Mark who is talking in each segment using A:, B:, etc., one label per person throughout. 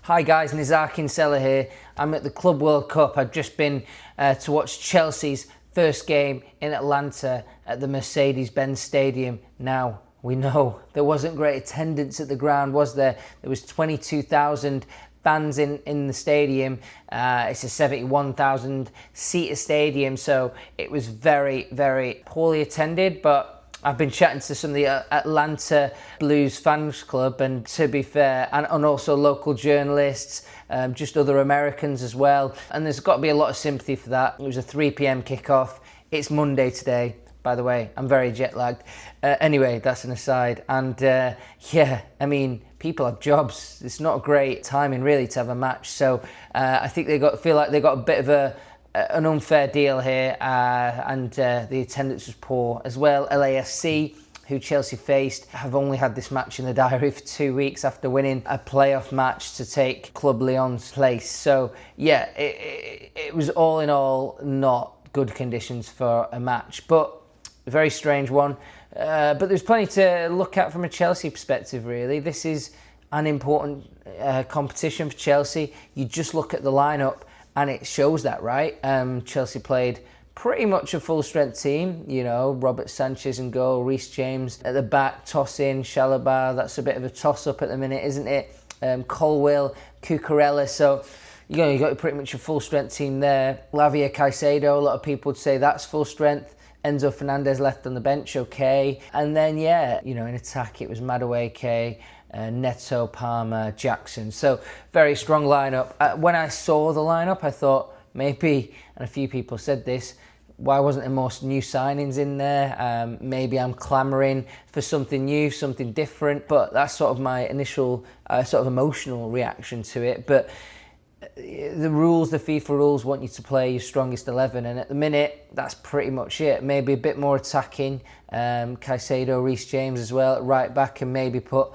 A: Hi guys, Nizaar Kinsella here. I'm at the Club World Cup. I've just been to watch Chelsea's first game in Atlanta at the Mercedes-Benz Stadium. Now, we know there wasn't great attendance at the ground, was there? There was 22,000 fans in the stadium. It's a 71,000 seater stadium, so it was very, very poorly attended, but I've been chatting to some of the Atlanta Blues fans club, and to be fair, and also local journalists, just other Americans as well. And there's got to be a lot of sympathy for that. It was a 3 p.m. kickoff. It's Monday today, by the way. I'm very jet lagged. Anyway, that's an aside. And yeah, I mean, people have jobs. It's not a great timing really to have a match. So I think feel like they got a bit of an unfair deal here, and the attendance was poor as well. LAFC, who Chelsea faced, have only had this match in the diary for 2 weeks after winning a playoff match to take Club Lyon's place. So yeah, it was all in all not good conditions for a match, but a very strange one. But there's plenty to look at from a Chelsea perspective, really. This is an important competition for Chelsea. You just look at the lineup and it shows that, right? Chelsea played pretty much a full-strength team. You know, Robert Sanchez in goal, Reece James at the back, Tosin, Chalobah. That's a bit of a toss-up at the minute, isn't it? Colwill, Cucurella. So, you got pretty much a full-strength team there. Lavia Caicedo, a lot of people would say that's full-strength. Enzo Fernandez left on the bench, okay. And then, yeah, in attack, it was Madueke, Neto, Palmer, Jackson. So very strong lineup. When I saw the lineup, I thought maybe, and a few people said this, why wasn't there more new signings in there? Maybe I'm clamouring for something new, something different, but that's sort of my initial sort of emotional reaction to it. But the rules, the FIFA rules, want you to play your strongest 11, and at the minute, that's pretty much it. Maybe a bit more attacking, Caicedo, Reece James as well at right back, and maybe put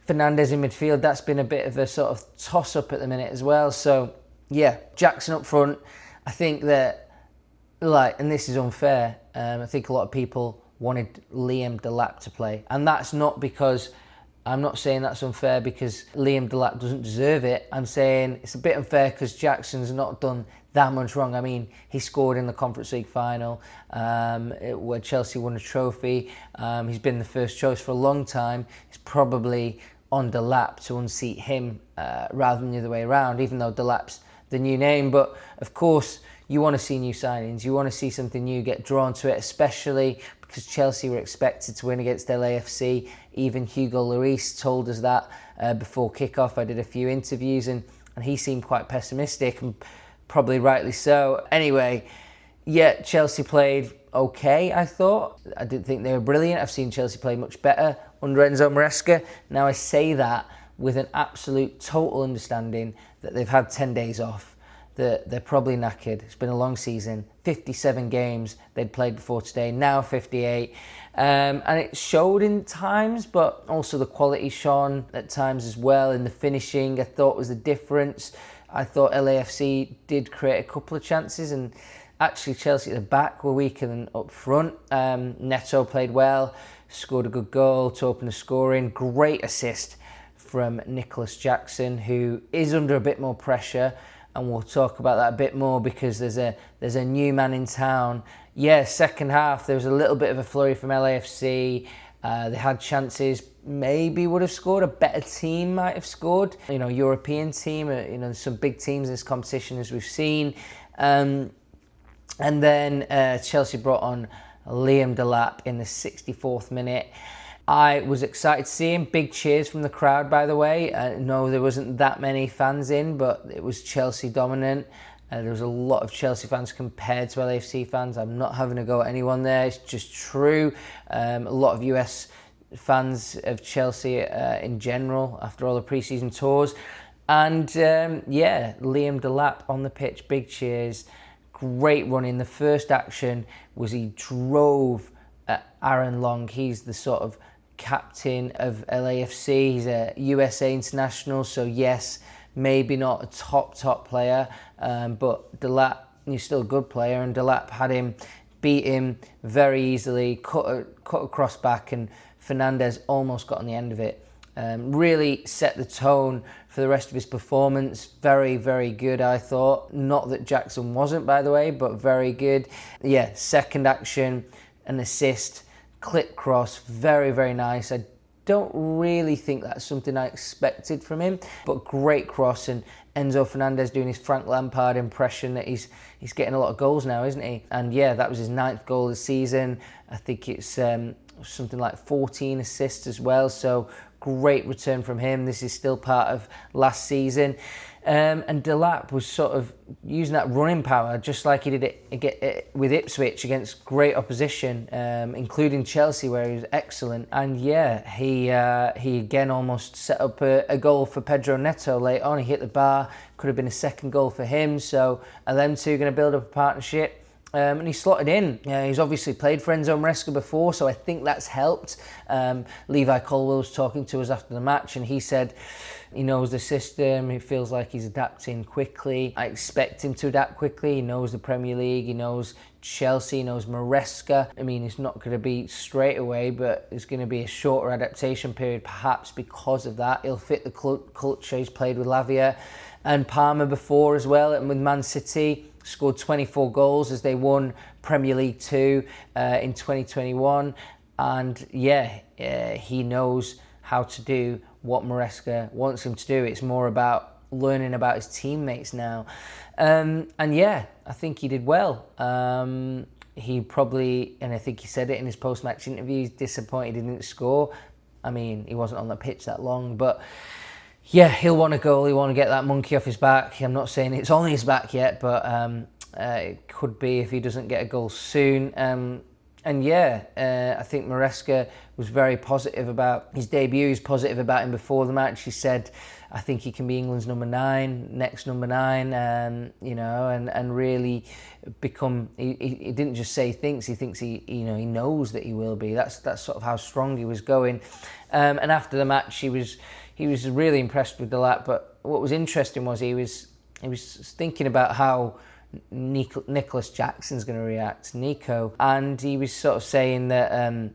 A: Fernandez in midfield. That's been a bit of a sort of toss-up at the minute as well. So, yeah, Jackson up front. I think that, and this is unfair, I think a lot of people wanted Liam Delap to play. And that's not because, I'm not saying that's unfair because Liam Delap doesn't deserve it. I'm saying it's a bit unfair because Jackson's not done that much wrong. I mean, he scored in the Conference League final where Chelsea won a trophy. He's been the first choice for a long time. It's probably on Delap to unseat him rather than the other way around, even though Delap's the new name. But of course, you want to see new signings. You want to see something new get drawn to it, especially because Chelsea were expected to win against LAFC. Even Hugo Lloris told us that before kickoff. I did a few interviews and he seemed quite pessimistic, and probably rightly so. Anyway, yeah, Chelsea played okay, I thought. I didn't think they were brilliant. I've seen Chelsea play much better under Enzo Maresca. Now, I say that with an absolute total understanding that they've had 10 days off. They're probably knackered. It's been a long season. 57 games they'd played before today, now 58. And it showed in times, but also the quality shone at times as well. In the finishing, I thought was the difference. I thought LAFC did create a couple of chances, and actually Chelsea at the back were weaker than up front. Neto played well, scored a good goal to open the scoring. Great assist from Nicholas Jackson, who is under a bit more pressure. And we'll talk about that a bit more because there's a new man in town. Yeah, second half, there was a little bit of a flurry from LAFC. They had chances, maybe would have scored. A better team might have scored. European team, some big teams in this competition as we've seen. And then Chelsea brought on Liam Delap in the 64th minute. I was excited to see him. Big cheers from the crowd, by the way. No, there wasn't that many fans in, but it was Chelsea dominant. There was a lot of Chelsea fans compared to LAFC fans. I'm not having a go at anyone there. It's just true. A lot of US fans of Chelsea in general after all the pre-season tours. And yeah, Liam Delap on the pitch, big cheers. Great running. The first action was he drove at Aaron Long. He's the sort of captain of LAFC. He's a USA international, so yes, maybe not a top player, but Delap, he's still a good player, and Delap had him, beat him very easily, cut across back, and Fernandez almost got on the end of it. Really set the tone for the rest of his performance. Very, very good, I thought. Not that Jackson wasn't, by the way, but very good. Yeah, second action, an assist, clip cross, very, very nice. I don't really think that's something I expected from him, but great cross. And Enzo Fernandez doing his Frank Lampard impression that he's getting a lot of goals now, isn't he? And yeah, that was his 9th goal of the season. I think it's something like 14 assists as well, so great return from him. This is still part of last season. And Delap was sort of using that running power just like he did it with Ipswich against great opposition, including Chelsea, where he was excellent. And yeah, he again almost set up a goal for Pedro Neto late on. He hit the bar, could have been a second goal for him. So are them two going to build up a partnership? And he slotted in. He's obviously played for Enzo Maresca before, so I think that's helped. Levi Colwill was talking to us after the match, and he said he knows the system. He feels like he's adapting quickly. I expect him to adapt quickly. He knows the Premier League. He knows Chelsea. He knows Maresca. I mean, it's not going to be straight away, but it's going to be a shorter adaptation period, perhaps because of that. He'll fit the culture. He's played with Lavia and Parma before as well, and with Man City. Scored 24 goals as they won Premier League 2 in 2021. And yeah, he knows how to do what Maresca wants him to do. It's more about learning about his teammates now. And yeah, I think he did well. He probably, and I think he said it in his post-match interview, he's disappointed he didn't score. I mean, he wasn't on the pitch that long, but yeah, he'll want a goal. He'll want to get that monkey off his back. I'm not saying it's on his back yet, but it could be if he doesn't get a goal soon. And yeah, I think Maresca was very positive about his debut. He was positive about him before the match. He said, I think he can be England's number 9, next number 9, you know, and really become, he didn't just say he thinks he knows that he will be. That's sort of how strong he was going. And after the match, he was really impressed with Delap, but what was interesting was he was thinking about how Nicholas Jackson's going to react, Nico, and he was sort of saying that,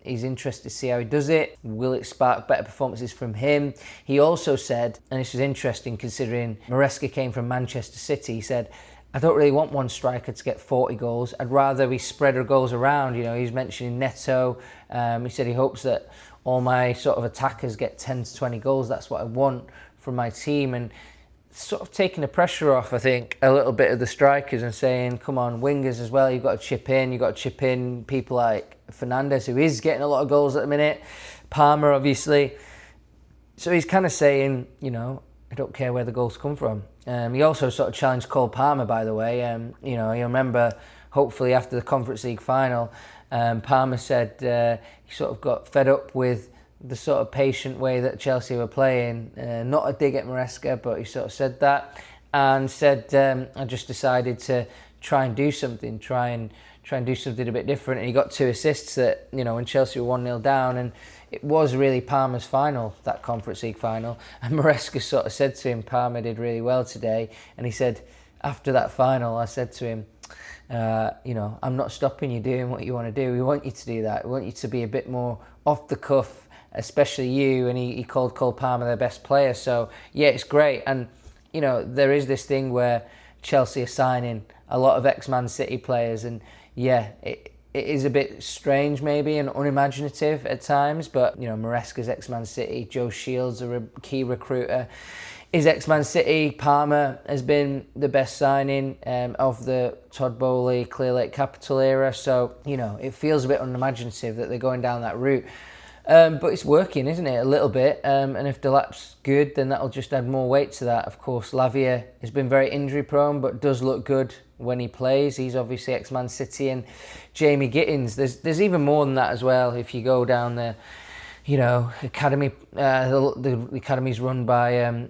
A: he's interested to see how he does it. Will it spark better performances from him? He also said, and this was interesting considering Maresca came from Manchester City, he said, I don't really want one striker to get 40 goals. I'd rather we spread our goals around. You know, he's mentioning Neto. He said he hopes that all my sort of attackers get 10 to 20 goals. That's what I want from my team. And sort of taking the pressure off, I think, a little bit of the strikers and saying, come on, wingers as well, you've got to chip in. You've got to chip in people like Fernandez, who is getting a lot of goals at the minute. Palmer, obviously. So he's kind of saying, you know, I don't care where the goals come from. He also sort of challenged Cole Palmer, by the way. You know, you remember, hopefully after the Conference League final, Palmer said he sort of got fed up with the sort of patient way that Chelsea were playing. Not a dig at Maresca, but he sort of said that and said, I just decided to try and do something, try and do something a bit different. And he got 2 assists that, you know, when Chelsea were 1-0 down, and it was really Palmer's final, that Conference League final. And Maresca sort of said to him, Palmer did really well today. And he said, after that final, I said to him, you know, I'm not stopping you doing what you want to do. We want you to do that. We want you to be a bit more off the cuff, especially you. And he called Cole Palmer their best player. So, yeah, it's great. And, you know, there is this thing where Chelsea are signing a lot of ex-Man City players. And, yeah, it is a bit strange maybe and unimaginative at times, but, you know, Maresca's ex-Man City, Joe Shields, a key recruiter, is ex-Man City. Palmer has been the best signing of the Todd Bowley, Clear Lake Capital era, so, you know, it feels a bit unimaginative that they're going down that route. But it's working, isn't it, a little bit, and if Delap's good, then that'll just add more weight to that. Of course, Lavia has been very injury prone, but does look good when he plays. He's obviously ex-Man City, and Jamie Gittins, there's even more than that as well. If you go down the, you know, academy, the academy's run by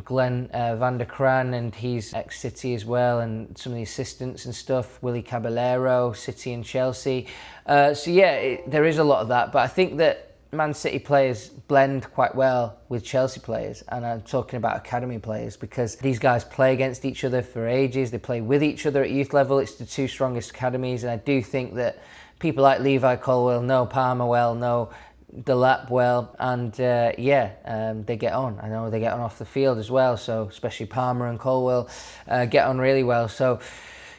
A: Glenn van der Kraan, and he's ex-City as well, and some of the assistants and stuff, Willy Caballero, City and Chelsea. So yeah, there is a lot of that, but I think that Man City players blend quite well with Chelsea players, and I'm talking about academy players because these guys play against each other for ages. They play with each other at youth level. It's the 2 strongest academies, and I do think that people like Levi Colwill know Palmer well, know Delap well, and they get on. I know they get on off the field as well, so especially Palmer and Colwell get on really well. So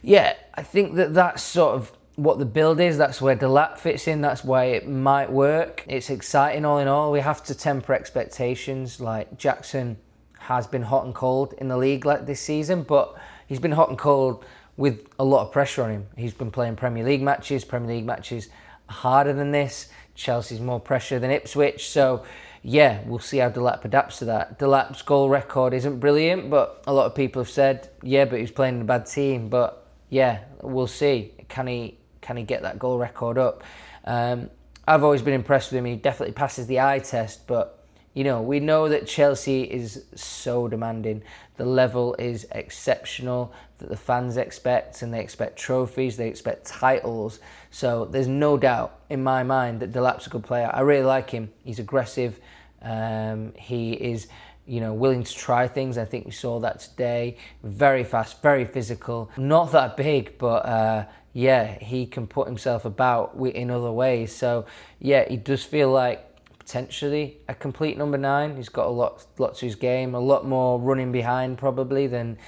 A: yeah, I think that's sort of what the build is. That's where Delap fits in. That's why it might work. It's exciting all in all. We have to temper expectations. Like, Jackson has been hot and cold in the league like this season, but he's been hot and cold with a lot of pressure on him. He's been playing Premier League matches. Premier League matches are harder than this. Chelsea's more pressure than Ipswich. So yeah, we'll see how Delap adapts to that. Delap's goal record isn't brilliant, but a lot of people have said, yeah, but he's playing in a bad team. But yeah, we'll see. Can he get that goal record up? I've always been impressed with him. He definitely passes the eye test, but we know that Chelsea is so demanding. The level is exceptional that the fans expect, and they expect trophies, they expect titles. So there's no doubt in my mind that Delap's a good player. I really like him. He's aggressive. He is, willing to try things. I think we saw that today. Very fast, very physical. Not that big, but he can put himself about in other ways. So yeah, he does feel like potentially a complete number 9. He's got a lot to his game, a lot more running behind probably than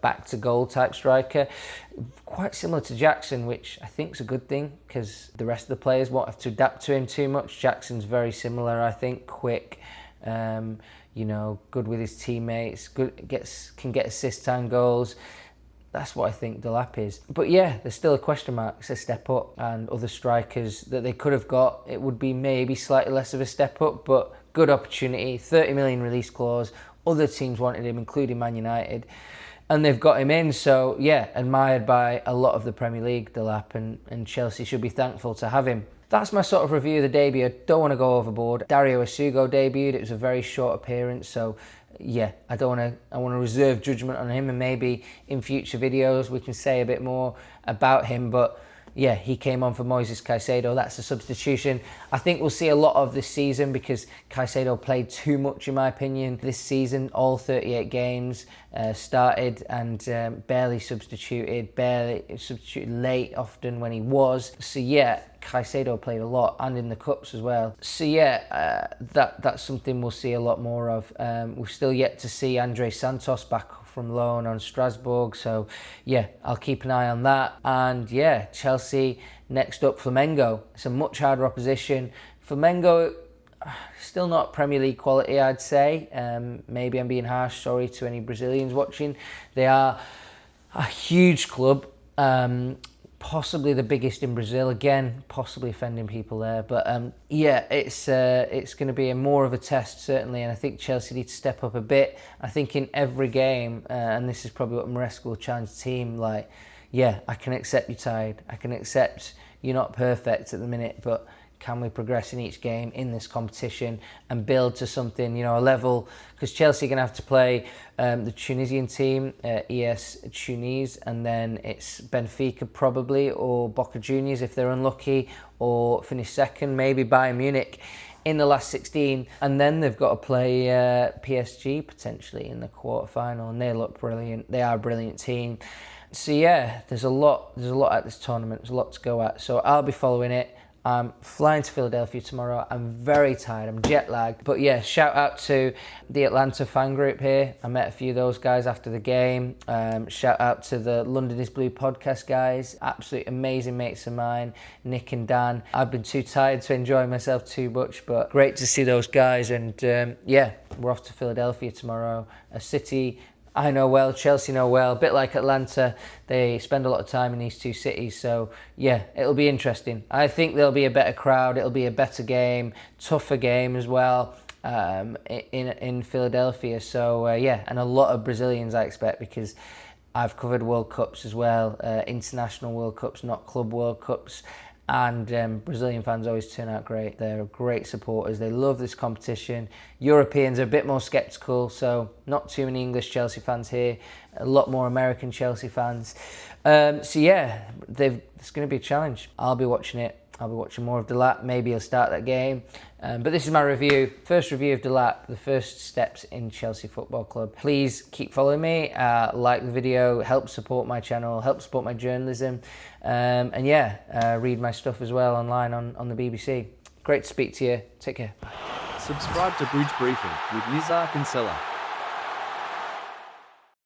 A: back to goal type striker. Quite similar to Jackson, which I think is a good thing because the rest of the players won't have to adapt to him too much. Jackson's very similar, I think, quick, good with his teammates, can get assists and goals. That's what I think Delap is. But yeah, there's still a question mark. It's a step up, and other strikers that they could have got, it would be maybe slightly less of a step up, but good opportunity. 30 million release clause. Other teams wanted him, including Man United, and they've got him in. So yeah, admired by a lot of the Premier League, Delap, and Chelsea should be thankful to have him. That's my sort of review of the debut. I don't want to go overboard. Dario Asugo debuted. It was a very short appearance, so yeah, I want to reserve judgment on him, and maybe in future videos we can say a bit more about him. But yeah, he came on for Moises Caicedo. That's a substitution I think we'll see a lot of this season, because Caicedo played too much, in my opinion, this season. All 38 games, started and barely substituted late often when he was. So yeah, Caicedo played a lot, and in the cups as well. So yeah, that's something we'll see a lot more of. We've still yet to see Andre Santos back from loan on Strasbourg, so yeah, I'll keep an eye on that. And yeah, Chelsea next up, Flamengo. It's a much harder opposition. Flamengo, still not Premier League quality, I'd say. Maybe I'm being harsh, sorry to any Brazilians watching. They are a huge club, possibly the biggest in Brazil. Again, possibly offending people there, but yeah, it's going to be more of a test, certainly, and I think Chelsea need to step up a bit. I think in every game, and this is probably what Maresca will challenge the team, like, yeah, I can accept you're tired, I can accept you're not perfect at the minute, but can we progress in each game in this competition and build to something, a level? Because Chelsea are going to have to play the Tunisian team, ES Tunis, and then it's Benfica probably, or Boca Juniors if they're unlucky, or finish second, maybe Bayern Munich in the last 16. And then they've got to play PSG potentially in the quarterfinal, and they look brilliant. They are a brilliant team. So yeah, there's a lot at this tournament. There's a lot to go at. So I'll be following it. I'm flying to Philadelphia tomorrow. I'm very tired. I'm jet lagged. But yeah, shout out to the Atlanta fan group here. I met a few of those guys after the game. Shout out to the London is Blue podcast guys. Absolute amazing mates of mine, Nick and Dan. I've been too tired to enjoy myself too much, but great to see those guys. And yeah, we're off to Philadelphia tomorrow. A city I know well, Chelsea know well, a bit like Atlanta. They spend a lot of time in these two cities, so yeah, it'll be interesting. I think there'll be a better crowd, it'll be a better game, tougher game as well in Philadelphia. So yeah, and a lot of Brazilians I expect, because I've covered World Cups as well, international World Cups, not club World Cups. And Brazilian fans always turn out great. They're great supporters. They love this competition. Europeans are a bit more sceptical, so not too many English Chelsea fans here. A lot more American Chelsea fans. So yeah, it's going to be a challenge. I'll be watching it. I'll be watching more of Delap. Maybe he'll start that game. But this is my review. First review of Delap, the first steps in Chelsea Football Club. Please keep following me. Like the video. Help support my channel. Help support my journalism. And yeah, read my stuff as well online on the BBC. Great to speak to you. Take care. Bye.
B: Subscribe to Bridge Briefing with Nizaar Kinsella.